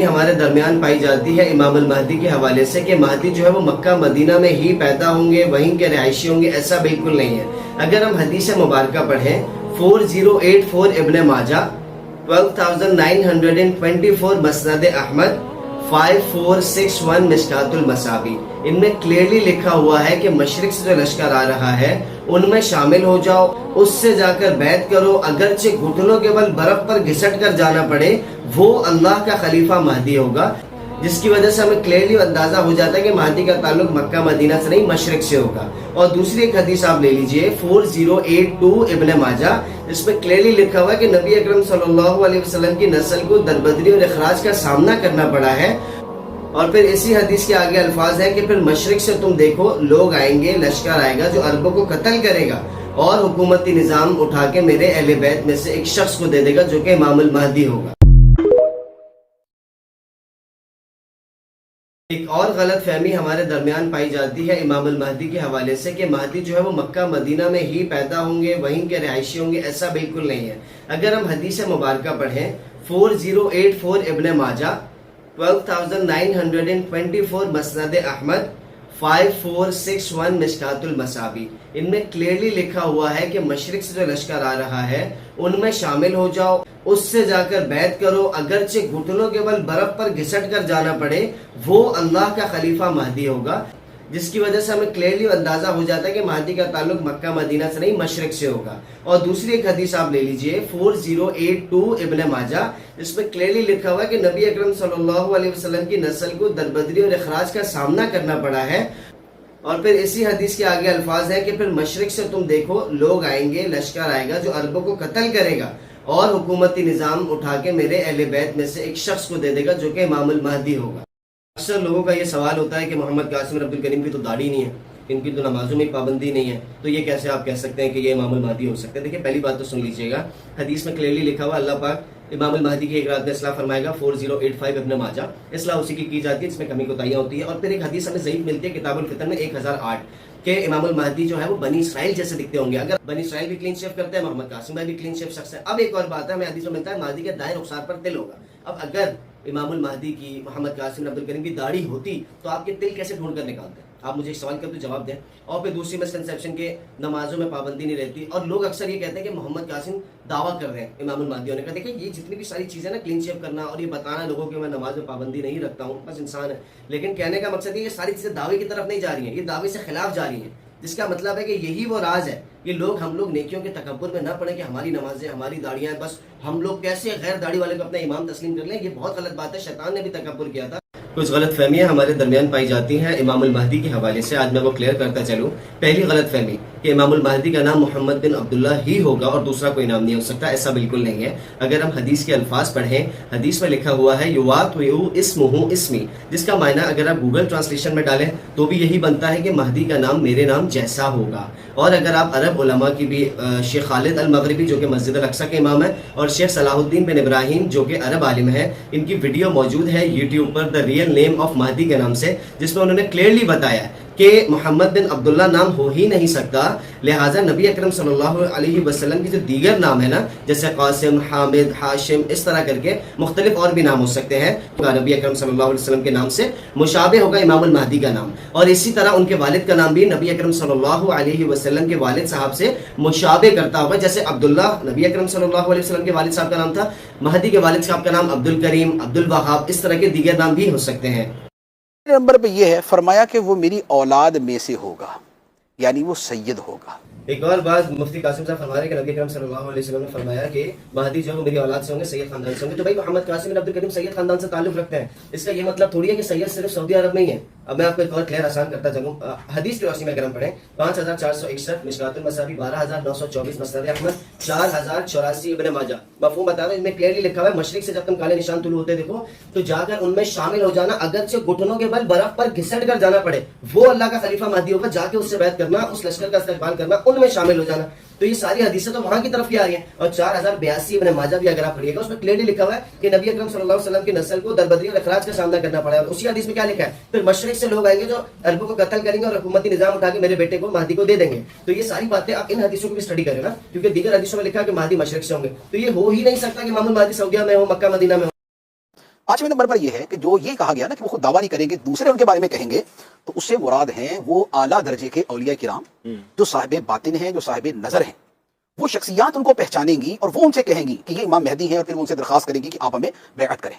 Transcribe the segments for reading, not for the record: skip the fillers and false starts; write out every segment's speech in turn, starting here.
ہمارے درمیان پائی جاتی ہے امام المہدی کے حوالے سے کہ مہدی جو ہے وہ مکہ مدینہ میں ہی پیدا ہوں گے، وہیں کے رہائشی ہوں گے، ایسا بالکل نہیں ہے۔ اگر ہم حدیث مبارکہ پڑھیں 4084 ابن ماجہ، 12924 مسند احمد، 5461 مشکات المصابیح، ان میں کلیئرلی لکھا ہوا ہے کہ مشرق سے جو لشکر آ رہا ہے ان میں شامل ہو جاؤ، اس سے جا کر بیعت کرو، اگرچہ گھٹنوں کے بل برف پر گھسٹ کر جانا پڑے، وہ اللہ کا خلیفہ مہدی ہوگا۔ جس کی وجہ سے ہمیں کلیئرلی اندازہ ہو جاتا ہے کہ مہدی کا تعلق مکہ مدینہ سے نہیں، مشرق سے ہوگا۔ اور دوسری ایک حدیث آپ لے لیجئے 4082 ابن ماجہ، جس میں کلیئرلی لکھا ہوا ہے کہ نبی اکرم صلی اللہ علیہ وسلم کی نسل کو دربدری اور اخراج کا سامنا کرنا پڑا ہے۔ اور پھر اسی حدیث کے آگے الفاظ ہیں کہ پھر مشرق سے تم دیکھو لوگ آئیں گے، لشکر آئے گا جو عربوں کو قتل کرے گا اور حکومتی نظام اٹھا کے میرے اہل بیت میں سے ایک شخص کو دے دے گا جو کہ امام المہدی ہوگا۔ ایک اور غلط فہمی ہمارے درمیان پائی جاتی ہے امام المہدی کے حوالے سے کہ مہدی جو ہے وہ مکہ مدینہ میں ہی پیدا ہوں گے، وہیں کے رہائشی ہوں گے، ایسا بالکل نہیں ہے۔ اگر ہم حدیث مبارکہ پڑھیں 4084 ابن ماجہ، 12924 مسند احمد، 5461 مشکات المصابیح، ان میں کلیئرلی لکھا ہوا ہے کہ مشرق سے جو لشکر آ رہا ہے ان میں شامل ہو جاؤ، اس سے جا کر بیعت کرو، اگرچہ گھٹنوں کے بل برف پر گھسٹ کر جانا پڑے، وہ اللہ کا خلیفہ مہدی ہوگا۔ جس کی وجہ سے ہمیں کلیئرلی اندازہ ہو جاتا ہے کہ مہدی کا تعلق مکہ مدینہ سے نہیں، مشرق سے ہوگا۔ اور دوسری ایک حدیث آپ لے لیجئے 4082 ابن ماجہ، جس میں کلیئرلی لکھا ہوا ہے کہ نبی اکرم صلی اللہ علیہ وسلم کی نسل کو دربدری اور اخراج کا سامنا کرنا پڑا ہے۔ اور پھر اسی حدیث کے آگے الفاظ ہیں کہ پھر مشرق سے تم دیکھو لوگ آئیں گے، لشکر آئے گا جو عربوں کو قتل کرے گا اور حکومتی نظام اٹھا کے میرے اہل بیت میں سے ایک شخص کو دے دے گا جو کہ امام المہدی ہوگا۔ اکثر لوگوں کا یہ سوال ہوتا ہے کہ محمد قاسم عبد الکریم کی تو داڑھی نہیں ہے، ان کی تو نمازوں میں پابندی نہیں ہے، تو یہ کیسے آپ کہہ سکتے ہیں کہ یہ امام المہدی ہو سکتے ہیں؟ دیکھیں پہلی بات تو سن لیجئے گا، حدیث میں کلیئرلی لکھا ہوا اللہ پاک امام المہدی کی ایک رات میں اصلاح فرمائے گا۔ 4085 ابن ماجہ، اصلاح اسی کی جاتی ہے، اس میں کمی کوتاہیاں ہوتی ہے۔ اور پھر ایک حدیث ہمیں ضعیف ملتی ہے کتاب الفتن میں 1008 کہ امام المہدی جو ہے وہ بنی اسرائیل جیسے دکھتے ہوں گے۔ اگر بنی اسرائیل بھی کلین شیو کرتے ہیں، محمد قاسم بھائی بھی کلین شیو شخص ہے۔ اب ایک اور بات ہے، ہمیں حدیث میں ملتا ہے مہدی کے دائیں رخسار پر تل ہوگا۔ اب اگر امام المہدی کی، محمد قاسم عبد الکریم کی داڑھی ہوتی تو آپ کے تل کیسے ڈھونڈ کر نکالتے ہیں؟ آپ مجھے ایک سوال کرتے جواب دیں۔ اور پھر دوسری مسکنسیپشن کے نمازوں میں پابندی نہیں رہتی، اور لوگ اکثر یہ کہتے ہیں کہ محمد قاسم دعویٰ کر رہے ہیں امام المہدی ہونے کا۔ دیکھیں یہ جتنی بھی ساری چیزیں نا، کلین شیو کرنا اور یہ بتانا لوگوں کہ میں نماز میں پابندی نہیں رکھتا ہوں، بس انسان ہے، لیکن کہنے کا مقصد یہ ساری چیزیں دعوے کی طرف نہیں جا رہی ہیں، یہ دعوے سے خلاف جا رہی ہیں، جس کا مطلب ہے کہ یہی وہ راز ہے کہ ہم لوگ نیکیوں کے تکبر میں نہ پڑیں کہ ہماری نمازیں، ہماری داڑیاں، بس ہم لوگ کیسے غیر داڑھی والے کو اپنا امام تسلیم کر لیں۔ یہ بہت غلط بات ہے، شیطان نے بھی تکبر کیا تھا۔ کچھ غلط فہمیاں ہمارے درمیان پائی جاتی ہیں امام المہدی کے حوالے سے، آج میں وہ کلیئر کرتا چلوں۔ پہلی غلط فہمی کہ امام المہدی کا نام محمد بن عبداللہ ہی ہوگا اور دوسرا کوئی نام نہیں ہو سکتا، ایسا بالکل نہیں ہے۔ اگر ہم حدیث کے الفاظ پڑھیں، حدیث میں لکھا ہوا ہے یواطئ اسمہ اسمی، جس کا معنی اگر آپ گوگل ٹرانسلیشن میں ڈالیں تو بھی یہی بنتا ہے کہ مہدی کا نام میرے نام جیسا ہوگا۔ اور اگر آپ عرب علماء کی بھی، شیخ خالد المغربی جو کہ مسجد الاقصیٰ کے امام ہیں، اور شیخ صلاح الدین بن ابراہیم جو کہ عرب عالم ہیں، ان کی ویڈیو موجود ہے یوٹیوب پر the real name of Mahdi کے نام سے، جس میں انہوں نے کلیئرلی بتایا کہ محمد بن عبداللہ نام ہو ہی نہیں سکتا، لہٰذا نبی اکرم صلی اللہ علیہ وسلم کی جو دیگر نام ہے نا، جیسے قاسم، حامد، ہاشم، اس طرح کر کے مختلف اور بھی نام ہو سکتے ہیں، نبی اکرم صلی اللہ علیہ وسلم کے نام سے مشابہ ہوگا امام المہدی کا نام۔ اور اسی طرح ان کے والد کا نام بھی نبی اکرم صلی اللہ علیہ وسلم کے والد صاحب سے مشابہ کرتا ہوگا، جیسے عبداللہ نبی اکرم صلی اللہ علیہ وسلم کے والد صاحب کا نام تھا، مہدی کے والد صاحب کا نام عبد الکریم، عبد الوہاب، اس طرح کے دیگر نام بھی ہو سکتے ہیں۔ نمبر پہ یہ ہے، فرمایا کہ وہ میری اولاد میں سے ہوگا، یعنی وہ سید ہوگا۔ ایک اور بات مفتی قاسم صاحب فرما رہے ہیں کہ نبی اکرم صلی اللہ علیہ وسلم نے فرمایا کہ مہدی جو ہے میری اولاد سے ہوں گے، سید خاندان سے ہوں گے۔ تو بھائی محمد قاسم بن عبد الکریم سید خاندان سے تعلق رکھتے ہیں، اس کا یہ مطلب تھوڑی ہے کہ سید صرف سعودی عرب میں ہی ہے۔ اب میں آپ کو ایک اور کلیئر آسان کرتا چلوں، حدیث کی روشنی میں اگر ہم پڑھیں 5461 مشکات المصابیح، 12924 مسند احمد، 4084 ابن ماجہ، مفہوم بتا رہا ہوں، ان میں کلیئرلی لکھا ہوا ہے مشرق سے جب تم کالے نشان طلوع ہوتے دیکھو تو جا کر ان میں شامل ہو جانا، اگرچہ گھٹنوں کے بل برف پر گھسٹ کر جانا پڑے، وہ اللہ کا خلیفہ مہدی ہوگا، جا کے اس سے بیعت کرنا، اس لشکر کا استقبال کرنا، ان میں شامل ہو جانا۔ تو یہ ساری حدیثیں تو وہاں کی طرف کی آ رہی ہیں. اور 4082 ابن ماجہ بھی اگر آپ پڑھیے گا اس میں کلیئرلی لکھا ہوا ہے کہ نبی اکرم صلی اللہ علیہ وسلم کی نسل کو دربدری اور اخراج کا سامنا کرنا پڑا ہے. اور اسی حدیث میں کیا لکھا ہے, پھر مشرق سے لوگ آئیں گے جو عربوں کو قتل کریں گے اور حکومتی نظام اٹھا کے میرے بیٹے کو مہدی کو دے دیں گے. تو یہ ساری باتیں آپ ان حدیثوں کو بھی اسٹڈی کریں نا, کیونکہ دیگر حدیثوں میں لکھا ہے کہ مہدی مشرق سے ہوں گے. تو یہ ہو ہی نہیں سکتا کہ امام المہدی سعودیہ میں ہو, مکہ مدینہ میں ہو. 5ویں نمبر پر یہ ہے کہ جو یہ کہا گیا نا کہ وہ خود دعویٰ نہیں کریں گے, دوسرے ان کے بارے میں کہیں گے, تو اس سے مراد ہیں وہ اعلیٰ درجے کے اولیاء کرام جو صاحب باطن ہیں, جو صاحب نظر ہیں. وہ شخصیات ان کو پہچانیں گی اور وہ ان سے کہیں گی کہ یہ امام مہدی ہیں, اور پھر وہ ان سے درخواست کریں گی کہ آپ ہمیں بیعت کریں.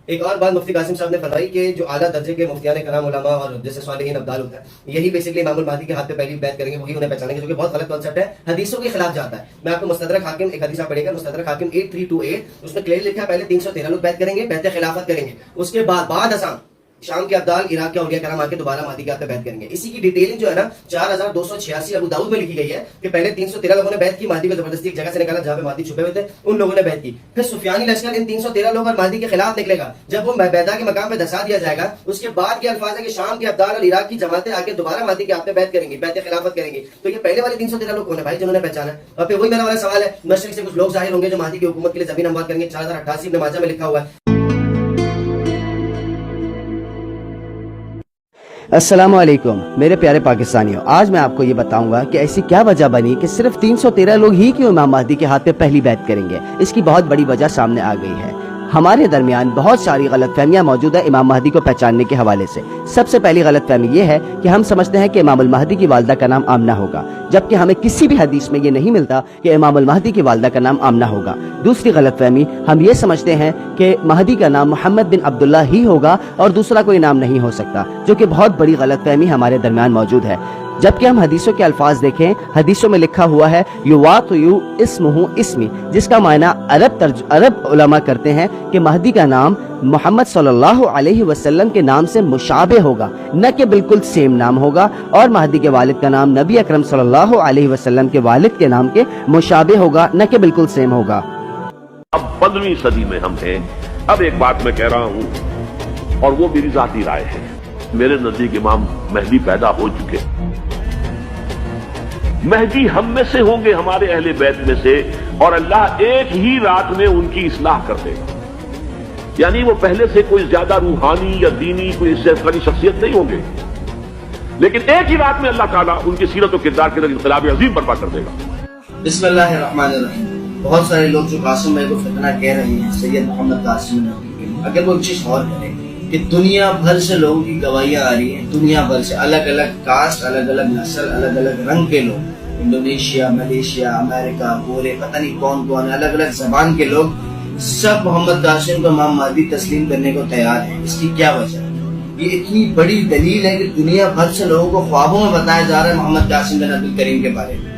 ایک اور بات مفتی قاسم صاحب نے فرمائی کہ جو اعلیٰ درجے کے مفتیان کرام علماء اور جیسے صالحین ابدال ہوتا ہے, یہی بیسکلی امام المہدی کے ہاتھ پہ پہلی بیعت کریں گے, وہی انہیں پہچانیں گے, جو کہ بہت غلط کانسیپٹ ہے, حدیثوں کے خلاف جاتا ہے. میں آپ کو مستدرک حاکم ایک حدیث آپ پڑھے گا, مستدرک حاکم 8328, اس میں کلیئر لکھا ہے پہلے 313 لوگ بیعت کریں گے, بیعت خلافت کریں گے, اس کے بعد ازاں شام کے ابدال عراق کے اولیاء کرام آ کے دوبارہ مہدی کے ہاتھ پہ بیعت کریں گے. اسی کی ڈیٹیلنگ جو ہے نا 4286 ابو داؤد میں لکھی گئی ہے کہ پہلے 313 لوگوں نے بیعت کی, مہدی کو زبردستی ایک جگہ سے نکالا جہاں پہ مہدی چھپے ہوئے تھے, ان لوگوں نے بیعت کی. پھر سفیانی لشکر ان 313 لوگ اور مہدی کے خلاف نکلے گا, جب وہ بیدا کے مقام پہ دھسا دیا جائے گا, اس کے بعد کے الفاظ ہے کہ شام کے ابدال اور عراق کی جماعتیں آ کے دوبارہ مہدی کے ہاتھ پہ بیعت کریں گی, بیعت خلافت کریں گی. تو یہ پہلے والے 313 لوگ کون ہے بھائی جنہوں نے پہچانا ہے؟ اور پھر وہی میرا والا سوال ہے, مشرق سے کچھ لوگ ظاہر ہوں گے جو مہدی کی حکومت کے لیے زمین ہموار کریں گے. 4088 ابن ماجہ میں لکھا ہوا ہے. السلام علیکم میرے پیارے پاکستانیوں, آج میں آپ کو یہ بتاؤں گا کہ ایسی کیا وجہ بنی کہ صرف 313 لوگ ہی کیوں امام مہدی کے ہاتھ پہ پہلی بیعت کریں گے. اس کی بہت بڑی وجہ سامنے آ گئی ہے. ہمارے درمیان بہت ساری غلط فہمیاں موجود ہیں امام مہدی کو پہچاننے کے حوالے سے. سب سے پہلی غلط فہمی یہ ہے کہ ہم سمجھتے ہیں کہ امام المہدی کی والدہ کا نام آمنہ ہوگا, جبکہ ہمیں کسی بھی حدیث میں یہ نہیں ملتا کہ امام المہدی کی والدہ کا نام آمنہ ہوگا. دوسری غلط فہمی, ہم یہ سمجھتے ہیں کہ مہدی کا نام محمد بن عبداللہ ہی ہوگا اور دوسرا کوئی نام نہیں ہو سکتا, جو کہ بہت بڑی غلط فہمی ہمارے درمیان موجود ہے. جبکہ ہم حدیثوں کے الفاظ دیکھیں, حدیثوں میں لکھا ہوا ہے یواطیو اسمہ اسمی, جس کا معنی عرب علماء کرتے ہیں کہ مہدی کا نام محمد صلی اللہ علیہ وسلم کے نام سے مشابہ ہوگا, نہ کہ بالکل سیم نام ہوگا, اور مہدی کے والد کا نام نبی اکرم صلی اللہ علیہ وسلم کے والد کے نام کے مشابہ ہوگا, نہ کہ بالکل سیم ہوگا. اب 15ویں صدی میں ہم ہیں. اب ایک بات میں کہہ رہا ہوں اور وہ میری ذاتی رائے ہے, میرے نزدیک امام مہدی پیدا ہو چکے. مہدی ہم میں سے ہوں گے, ہمارے اہل بیت میں سے, اور اللہ ایک ہی رات میں ان کی اصلاح کر دے گا. یعنی وہ پہلے سے کوئی زیادہ روحانی یا دینی کوئی اس سے بڑی شخصیت نہیں ہوں گے, لیکن ایک ہی رات میں اللہ تعالیٰ ان کی سیرت و کردار کے اندر انقلاب عظیم برپا کر دے گا. بسم اللہ الرحمن الرحیم. بہت سارے لوگ جو قاسم بھائی کو فتنہ کہہ رہے ہیں سید محمد قاسم نے, اگر وہ ایک چیز غور کریں کہ دنیا بھر سے لوگوں کی گواہیاں آ رہی ہیں, دنیا بھر سے الگ الگ کاسٹ, الگ الگ نسل, الگ الگ رنگ کے لوگ, انڈونیشیا, ملیشیا, امریکہ, گورے, پتہ نہیں کون کون, الگ الگ زبان کے لوگ, سب محمد قاسم کو امام مہدی تسلیم کرنے کو تیار ہیں. اس کی کیا وجہ ہے؟ یہ اتنی بڑی دلیل ہے کہ دنیا بھر سے لوگوں کو خوابوں میں بتایا جا رہا ہے محمد قاسم بن عبد الکریم کے بارے میں.